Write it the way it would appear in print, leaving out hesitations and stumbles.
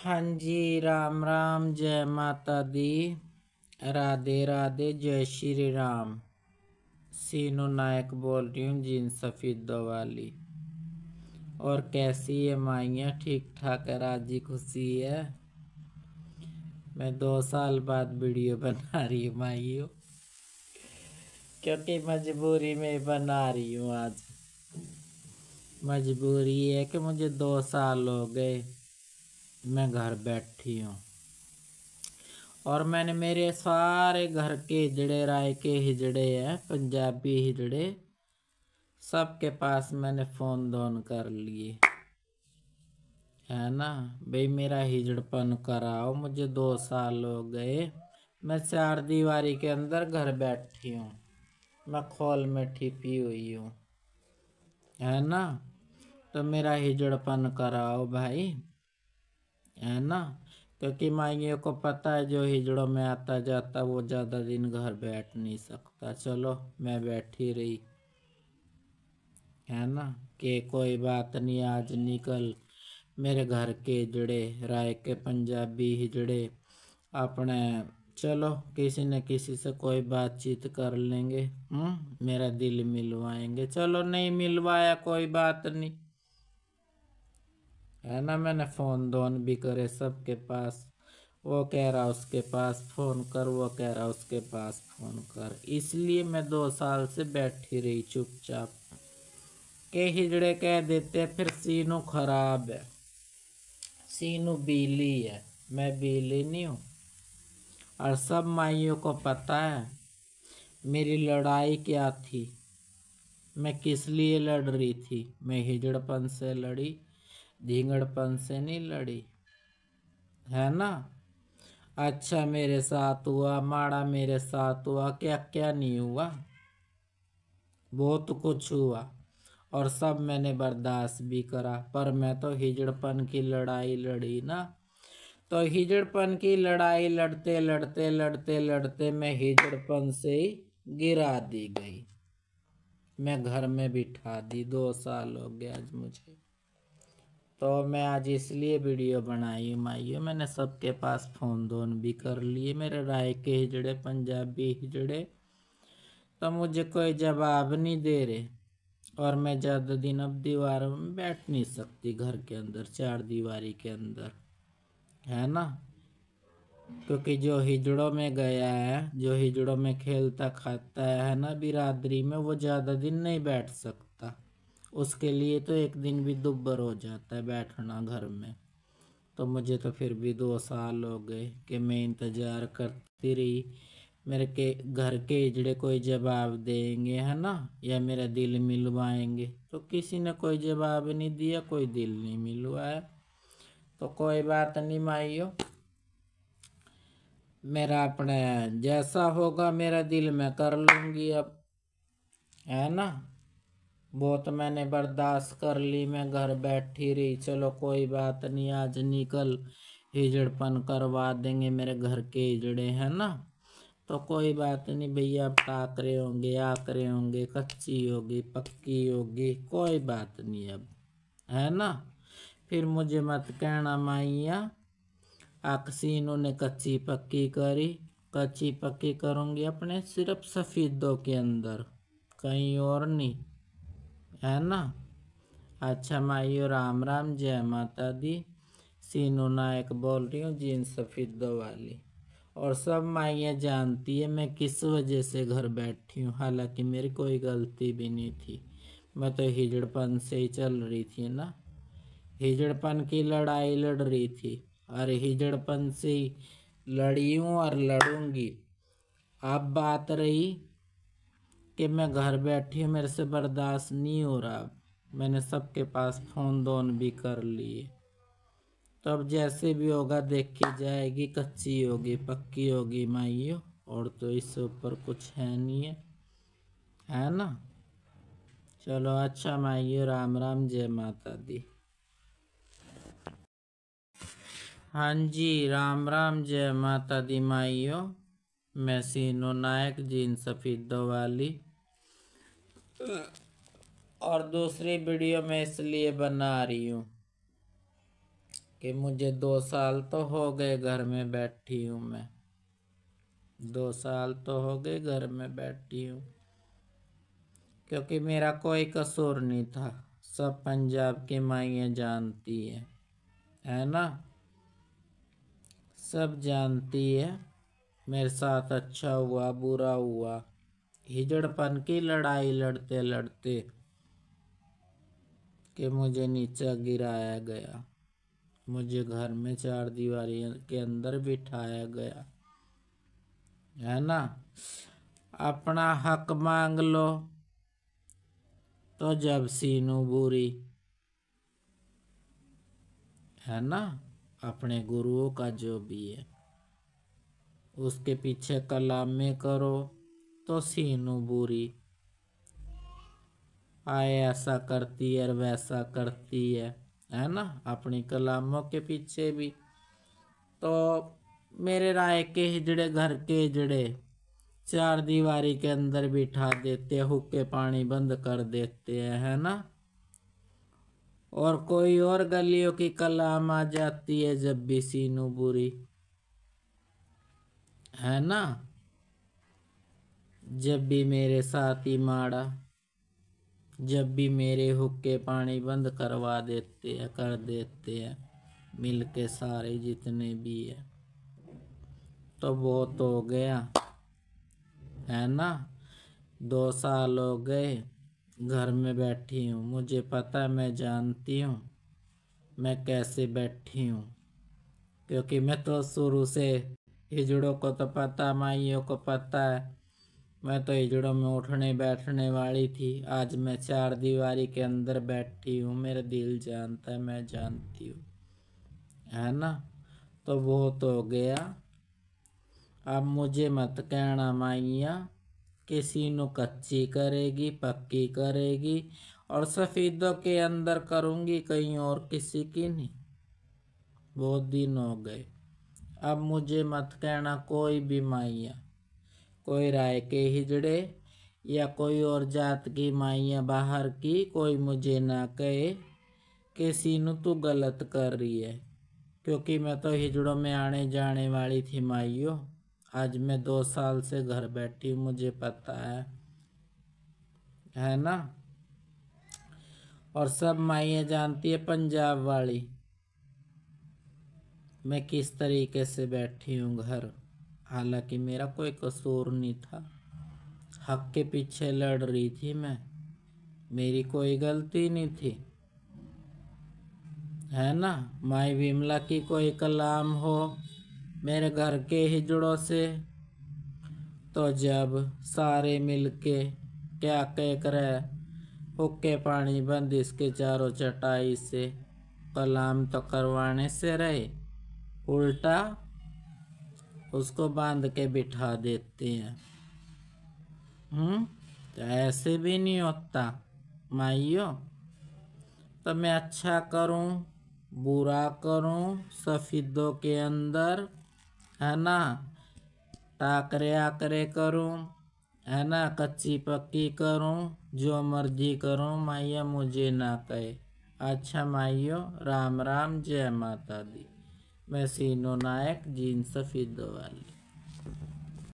हाँ जी, राम राम, जय माता दी, राधे राधे, जय श्री राम। सीनू नायक बोल रही हूँ, जीन्स सफेदों वाली। और कैसी है माइया? ठीक ठाक है, राजी खुशी है? मैं 2 साल बाद वीडियो बना रही हूँ माइयों, क्योंकि मजबूरी में बना रही हूँ आज। मजबूरी है कि मुझे 2 साल हो गए मैं घर बैठी हूँ, और मैंने मेरे सारे घर के हिजड़े, राय के हिजड़े हैं, पंजाबी हिजड़े, सबके पास मैंने फोन दोन कर लिए है ना। भाई मेरा हिजड़पन कराओ, मुझे 2 साल हो गए, मैं 4 दीवारी के अंदर घर बैठी हूँ, मैं खोल में ठिपी हुई हूँ, है ना। तो मेरा हिजड़पन कराओ भाई, है ना। क्योंकि माइयों को पता है जो हिजड़ों में आता जाता वो ज़्यादा दिन घर बैठ नहीं सकता। चलो मैं बैठी रही, है ना, कि कोई बात नहीं, आज निकल मेरे घर के हिजड़े, राय के पंजाबी हिजड़े अपने, चलो किसी न किसी से कोई बातचीत कर लेंगे, मेरा दिल मिलवाएंगे। चलो नहीं मिलवाया कोई बात नहीं, है ना। मैंने फोन दोन भी करे सबके पास, वो कह रहा उसके पास फोन कर, वो कह रहा उसके पास फोन कर। इसलिए मैं 2 साल से बैठी रही चुपचाप, के हिजड़े कह देते फिर सीनू खराब है, सीनू बीली है। मैं बीली नहीं हूँ, और सब माइयों को पता है मेरी लड़ाई क्या थी, मैं किस लिए लड़ रही थी। मैं हिजड़पन से लड़ी, धींगड़पन से नहीं लड़ी, है ना। अच्छा मेरे साथ हुआ, माड़ा मेरे साथ हुआ, क्या क्या नहीं हुआ, बहुत कुछ हुआ, और सब मैंने बर्दाश्त भी करा। पर मैं तो हिजड़पन की लड़ाई लड़ी ना, तो हिजड़पन की लड़ाई लड़ते लड़ते लड़ते लड़ते मैं हिजड़पन से ही गिरा दी गई, मैं घर में बिठा दी। 2 साल हो गया आज मुझे। तो मैं आज इसलिए वीडियो बनाई माइयो, मैंने सबके पास फोन दोन भी कर लिए, मेरे राय के हिजड़े, पंजाबी हिजड़े, तो मुझे कोई जवाब नहीं दे रहे। और मैं ज़्यादा दिन अब दीवारों में बैठ नहीं सकती, घर के अंदर 4 दीवारी के अंदर, है ना। क्योंकि जो हिजड़ों में गया है, जो हिजड़ों में खेलता खाता है ना बिरादरी में, वो ज़्यादा दिन नहीं बैठ सकता। उसके लिए तो एक दिन भी दुब्बर हो जाता है बैठना घर में। तो मुझे तो फिर भी 2 साल हो गए कि मैं इंतज़ार करती रही, मेरे के घर के हिजड़े कोई जवाब देंगे, है ना, या मेरा दिल मिलवाएंगे। तो किसी ने कोई जवाब नहीं दिया, कोई दिल नहीं मिलवाया। तो कोई बात नहीं माइयो, मेरा अपने जैसा होगा मेरा दिल मैं कर लूँगी अब, है ना। बहुत मैंने बर्दाश्त कर ली, मैं घर बैठी रही। चलो कोई बात नहीं, आज निकल हिजड़पन करवा देंगे मेरे घर के हिजड़े, है ना। तो कोई बात नहीं भैया, अब टाकरे होंगे, आकरे होंगे, कच्ची होगी, पक्की होगी, कोई बात नहीं अब, है ना। फिर मुझे मत कहना माइया अक्सीनों ने कच्ची पक्की करी। कच्ची पक्की करूँगी अपने सिर्फ सफ़ेदों के अंदर, कहीं और नहीं, है ना। अच्छा माइयो, राम राम, जय माता दी। सीनू नायक बोल रही हूँ, जीन्स सफ़ेदों वाली। और सब माइयाँ जानती है मैं किस वजह से घर बैठी हूँ, हालांकि मेरी कोई गलती भी नहीं थी। मैं तो हिजड़पन से ही चल रही थी ना, हिजड़पन की लड़ाई लड़ रही थी, और हिजड़पन से ही लड़ी हूँ और लड़ूंगी। अब बात रही कि मैं घर बैठी हूँ, मेरे से बर्दाश्त नहीं हो रहा, मैंने सबके पास फ़ोन दोन भी कर लिए। तो अब जैसे भी होगा देखी जाएगी, कच्ची होगी पक्की होगी माइयो, और तो इससे ऊपर कुछ है नहीं है ना। चलो अच्छा माइयो, राम राम, जय माता दी। हाँ जी, राम राम, जय माता दी माइयो। मैं सीनू नायक, जीन सफ़ेदों वाली, और दूसरी वीडियो मैं इसलिए बना रही हूँ कि मुझे 2 साल तो हो गए घर में बैठी हूँ मैं, 2 साल तो हो गए घर में बैठी हूँ, क्योंकि मेरा कोई कसूर नहीं था। सब पंजाब की माइयाँ जानती है ना, सब जानती है मेरे साथ अच्छा हुआ बुरा हुआ। हिजड़पन की लड़ाई लड़ते लड़ते कि मुझे नीचे गिराया गया, मुझे घर में 4 दीवारी के अंदर बिठाया गया, है ना। अपना हक मांग लो तो जब सीनू बुरी, है ना। अपने गुरुओं का जो भी है उसके पीछे कलामे करो तो सीनू बुरी, आए ऐसा करती है और वैसा करती है ना। अपनी कलामों के पीछे भी तो मेरे राय के हिजड़े घर के हिजड़े 4 दीवारी के अंदर बिठा देते, हुक्के पानी बंद कर देते हैं, है ना। और कोई और गलियों की कलाम आ जाती है जब भी सीनू बुरी, है ना। जब भी मेरे साथ ही माड़ा, जब भी मेरे हुक्के पानी बंद करवा देते हैं, कर देते हैं मिल के सारे जितने भी है, तो बहुत हो गया, है ना। 2 साल हो गए घर में बैठी हूँ, मुझे पता, मैं जानती हूँ मैं कैसे बैठी हूँ, क्योंकि मैं तो शुरू से, हिजड़ों को तो पता, माइयों को पता है, मैं तो हिजड़ों में उठने बैठने वाली थी। आज मैं 4 दीवारी के अंदर बैठी हूँ, मेरा दिल जानता है, मैं जानती हूँ, है ना। तो बहुत हो गया, अब मुझे मत कहना माइया कि सीनू कच्ची करेगी पक्की करेगी और सफेदों के अंदर करूँगी, कहीं और किसी की नहीं। बहुत दिन हो गए, अब मुझे मत कहना कोई भी माइया, कोई राय के हिजड़े या कोई और जात की माइया बाहर की, कोई मुझे ना कहे कि सीनू तू गलत कर रही है, क्योंकि मैं तो हिजड़ों में आने जाने वाली थी माइयों। आज मैं 2 साल से घर बैठी हूँ, मुझे पता है ना। और सब माइयाँ जानती है पंजाब वाली मैं किस तरीके से बैठी हूँ घर, हालांकि मेरा कोई कसूर नहीं था, हक के पीछे लड़ रही थी मैं, मेरी कोई गलती नहीं थी, है ना। माई विमला की कोई कलाम हो मेरे घर के हिजड़ों से, तो जब सारे मिलके क्या कह करे, हुक्के पानी बंद इसके चारों चटाई से, कलाम तो करवाने से रहे, उल्टा उसको बांध के बिठा देते हैं। तो ऐसे भी नहीं होता माइयों। तो मैं अच्छा करूं बुरा करूं सफेदों के अंदर, है ना, टाकरे आकरे करूं, है ना, कच्ची पक्की करूं, जो मर्जी करूं, माइया मुझे ना कहे। अच्छा माइयों, राम राम, जय माता दी। मैं सीनू नायक, जीन सफेदों वाली।